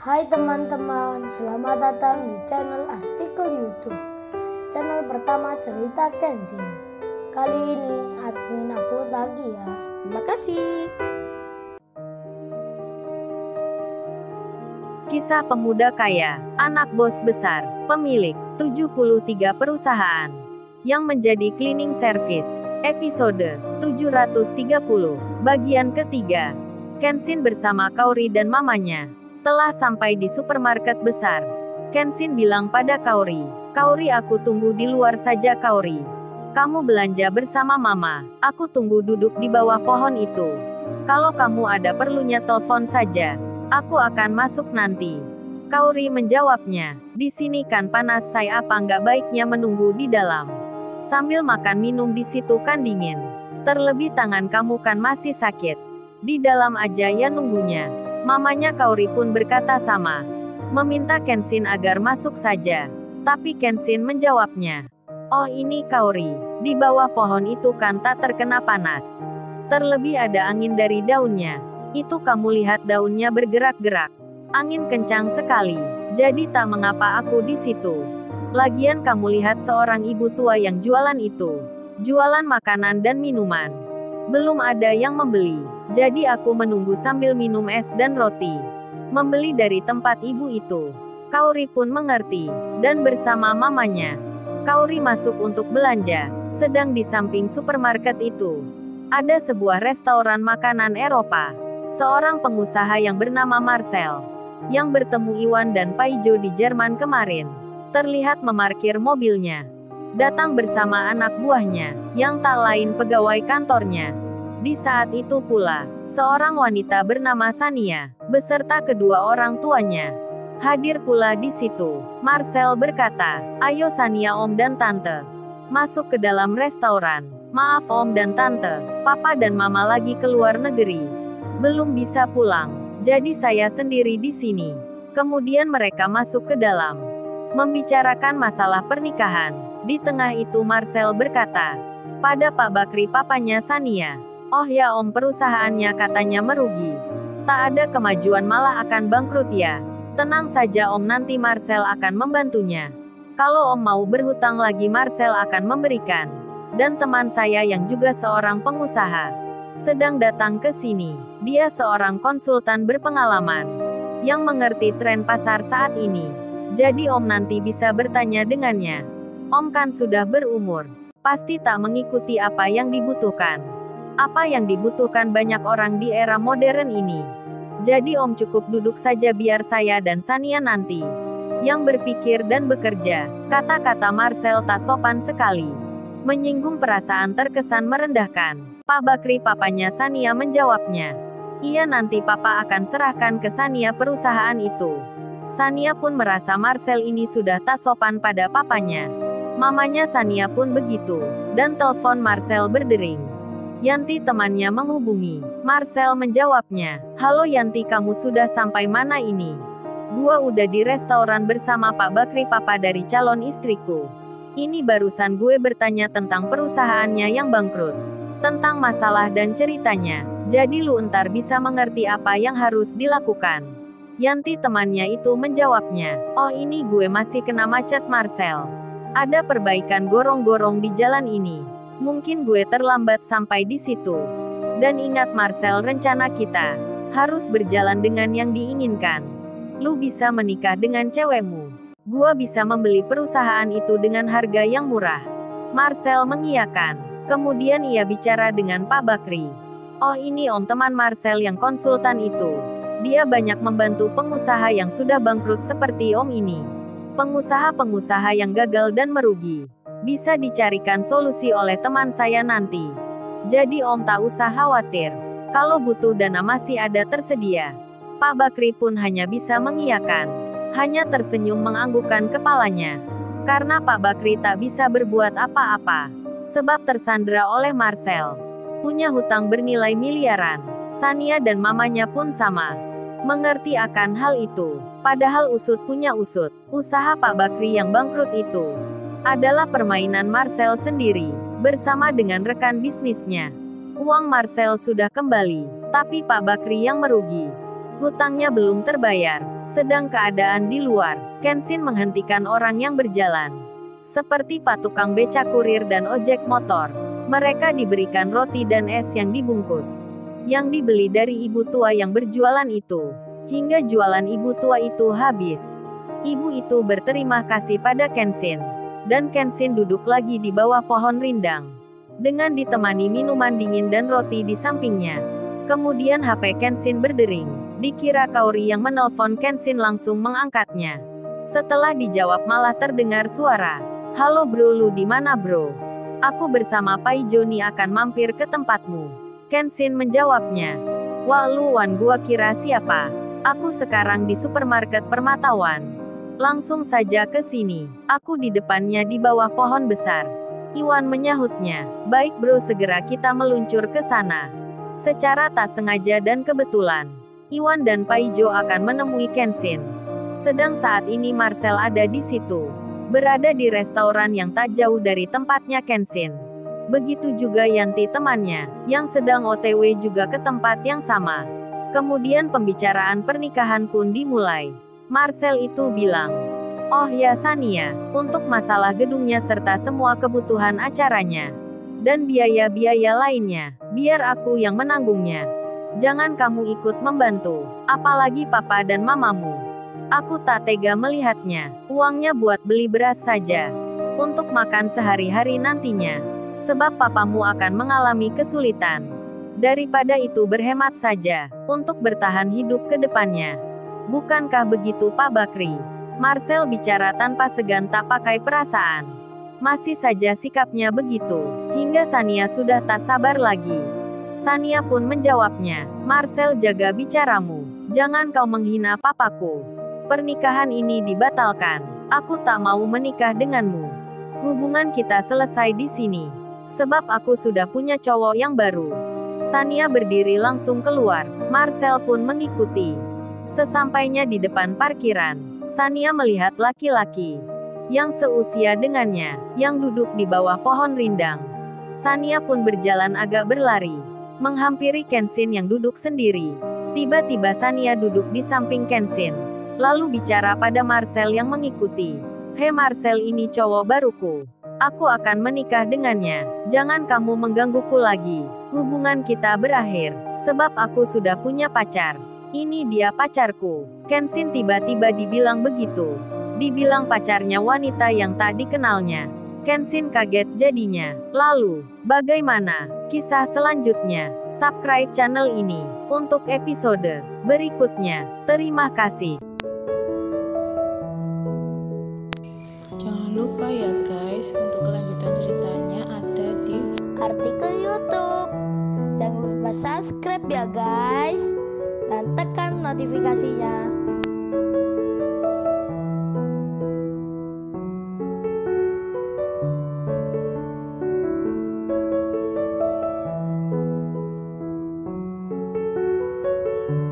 Hai teman-teman, selamat datang di channel artikel YouTube. Channel pertama cerita Kenshin. Kali ini admin upload lagi ya. Terima kasih. Kisah pemuda kaya, anak bos besar, pemilik 73 perusahaan, yang menjadi cleaning service. Episode 730, bagian ketiga. Kenshin bersama Kaori dan mamanya telah sampai di supermarket besar. Kenshin bilang pada Kaori, "Kaori, aku tunggu di luar saja Kaori. Kamu belanja bersama mama, aku tunggu duduk di bawah pohon itu. Kalau kamu ada perlunya telepon saja. Aku akan masuk nanti." Kaori menjawabnya, "Di sini kan panas, saya apa nggak baiknya menunggu di dalam? Sambil makan minum di situ kan dingin. Terlebih tangan kamu kan masih sakit. Di dalam aja ya nunggunya." Mamanya Kaori pun berkata sama. Meminta Kenshin agar masuk saja. Tapi Kenshin menjawabnya, "Oh ini Kaori, di bawah pohon itu kan tak terkena panas. Terlebih ada angin dari daunnya. Itu kamu lihat daunnya bergerak-gerak. Angin kencang sekali. Jadi tak mengapa aku di situ. Lagian kamu lihat seorang ibu tua yang jualan itu. Jualan makanan dan minuman. Belum ada yang membeli. Jadi aku menunggu sambil minum es dan roti. Membeli dari tempat ibu itu." Kaori pun mengerti. Dan bersama mamanya, Kaori masuk untuk belanja. Sedang di samping supermarket itu ada sebuah restoran makanan Eropa. Seorang pengusaha yang bernama Marcel, yang bertemu Iwan dan Paijo di Jerman kemarin, terlihat memarkir mobilnya. Datang bersama anak buahnya, yang tak lain pegawai kantornya. Di saat itu pula, seorang wanita bernama Sania, beserta kedua orang tuanya, hadir pula di situ. Marcel berkata, "Ayo Sania, Om dan Tante, masuk ke dalam restoran. Maaf Om dan Tante, Papa dan Mama lagi keluar negeri. Belum bisa pulang. Jadi saya sendiri di sini." Kemudian mereka masuk ke dalam, membicarakan masalah pernikahan. Di tengah itu Marcel berkata pada Pak Bakri, papanya Sania, "Oh ya Om, perusahaannya katanya merugi. Tak ada kemajuan, malah akan bangkrut ya." "Tenang saja Om, nanti Marcel akan membantunya. Kalau Om mau berhutang lagi, Marcel akan memberikan. Dan teman saya yang juga seorang pengusaha sedang datang ke sini. Dia seorang konsultan berpengalaman yang mengerti tren pasar saat ini. Jadi Om nanti bisa bertanya dengannya. Om kan sudah berumur, pasti tak mengikuti apa yang dibutuhkan. Apa yang dibutuhkan banyak orang di era modern ini. Jadi Om cukup duduk saja biar saya dan Sania nanti yang berpikir dan bekerja." Kata-kata Marcel tak sopan sekali, menyinggung perasaan, terkesan merendahkan. Pak Bakri, papanya Sania, menjawabnya, "Iya, nanti Papa akan serahkan ke Sania perusahaan itu." Sania pun merasa Marcel ini sudah tak sopan pada papanya. Mamanya Sania pun begitu. Dan telepon Marcel berdering. Yanti temannya menghubungi. Marcel menjawabnya, "Halo Yanti, kamu sudah sampai mana ini?" "Gua udah di restoran bersama Pak Bakri, papa dari calon istriku. Ini barusan gue bertanya tentang perusahaannya yang bangkrut, tentang masalah dan ceritanya. Jadi lu entar bisa mengerti apa yang harus dilakukan." Yanti temannya itu menjawabnya, "Oh ini gue masih kena macet Marcel. Ada perbaikan gorong-gorong di jalan ini. Mungkin gue terlambat sampai di situ. Dan ingat Marcel, rencana kita harus berjalan dengan yang diinginkan. Lu bisa menikah dengan cewekmu. Gua bisa membeli perusahaan itu dengan harga yang murah." Marcel mengiyakan. Kemudian ia bicara dengan Pak Bakri. "Oh ini Om, teman Marcel yang konsultan itu. Dia banyak membantu pengusaha yang sudah bangkrut seperti Om ini. Pengusaha-pengusaha yang gagal dan merugi. Bisa dicarikan solusi oleh teman saya nanti. Jadi Om tak usah khawatir. Kalau butuh dana masih ada tersedia." Pak Bakri pun hanya bisa mengiyakan. Hanya tersenyum menganggukkan kepalanya. Karena Pak Bakri tak bisa berbuat apa-apa. Sebab tersandera oleh Marcel. Punya hutang bernilai miliaran. Sania dan mamanya pun sama. Mengerti akan hal itu. Padahal usut punya usut. Usaha Pak Bakri yang bangkrut itu adalah permainan Marcel sendiri, bersama dengan rekan bisnisnya. Uang Marcel sudah kembali, tapi Pak Bakri yang merugi. Hutangnya belum terbayar. Sedang keadaan di luar, Kenshin menghentikan orang yang berjalan. Seperti pak tukang beca kurir dan ojek motor. Mereka diberikan roti dan es yang dibungkus. Yang dibeli dari ibu tua yang berjualan itu. Hingga jualan ibu tua itu habis. Ibu itu berterima kasih pada Kenshin. Dan Kenshin duduk lagi di bawah pohon rindang. Dengan ditemani minuman dingin dan roti di sampingnya. Kemudian HP Kenshin berdering. Dikira Kaori yang menelpon, Kenshin langsung mengangkatnya. Setelah dijawab malah terdengar suara. "Halo bro, lu di mana bro? Aku bersama Pai Joni akan mampir ke tempatmu." Kenshin menjawabnya. "Wah lu Wan, gua kira siapa? Aku sekarang di supermarket Permatawan. Langsung saja ke sini. Aku di depannya di bawah pohon besar." Iwan menyahutnya. "Baik bro, segera kita meluncur ke sana." Secara tak sengaja dan kebetulan, Iwan dan Paijo akan menemui Kenshin. Sedang saat ini Marcel ada di situ. Berada di restoran yang tak jauh dari tempatnya Kenshin. Begitu juga Yanti temannya, yang sedang OTW juga ke tempat yang sama. Kemudian pembicaraan pernikahan pun dimulai. Marcel itu bilang, "Oh ya Sania, untuk masalah gedungnya serta semua kebutuhan acaranya. Dan biaya-biaya lainnya, biar aku yang menanggungnya. Jangan kamu ikut membantu, apalagi papa dan mamamu. Aku tak tega melihatnya, uangnya buat beli beras saja. Untuk makan sehari-hari nantinya. Sebab papamu akan mengalami kesulitan. Daripada itu berhemat saja, untuk bertahan hidup ke depannya. Bukankah begitu Pak Bakri?" Marcel bicara tanpa segan, tak pakai perasaan. Masih saja sikapnya begitu, hingga Sania sudah tak sabar lagi. Sania pun menjawabnya, "Marcel, jaga bicaramu. Jangan kau menghina papaku. Pernikahan ini dibatalkan. Aku tak mau menikah denganmu. Hubungan kita selesai di sini. Sebab aku sudah punya cowok yang baru." Sania berdiri langsung keluar. Marcel pun mengikuti. Sesampainya di depan parkiran, Sania melihat laki-laki yang seusia dengannya, yang duduk di bawah pohon rindang. Sania pun berjalan agak berlari, menghampiri Kenshin yang duduk sendiri. Tiba-tiba Sania duduk di samping Kenshin, lalu bicara pada Marcel yang mengikuti. "Hei Marcel, ini cowok baruku. Aku akan menikah dengannya. Jangan kamu menggangguku lagi. Hubungan kita berakhir, sebab aku sudah punya pacar. Ini dia pacarku." Kenshin tiba-tiba dibilang begitu. Dibilang pacarnya wanita yang tak dikenalnya. Kenshin kaget jadinya. Lalu, bagaimana kisah selanjutnya? Subscribe channel ini untuk episode berikutnya. Terima kasih. Jangan lupa ya guys, untuk kelanjutan ceritanya ada di Artikel YouTube. Jangan lupa subscribe ya guys, dan tekan notifikasinya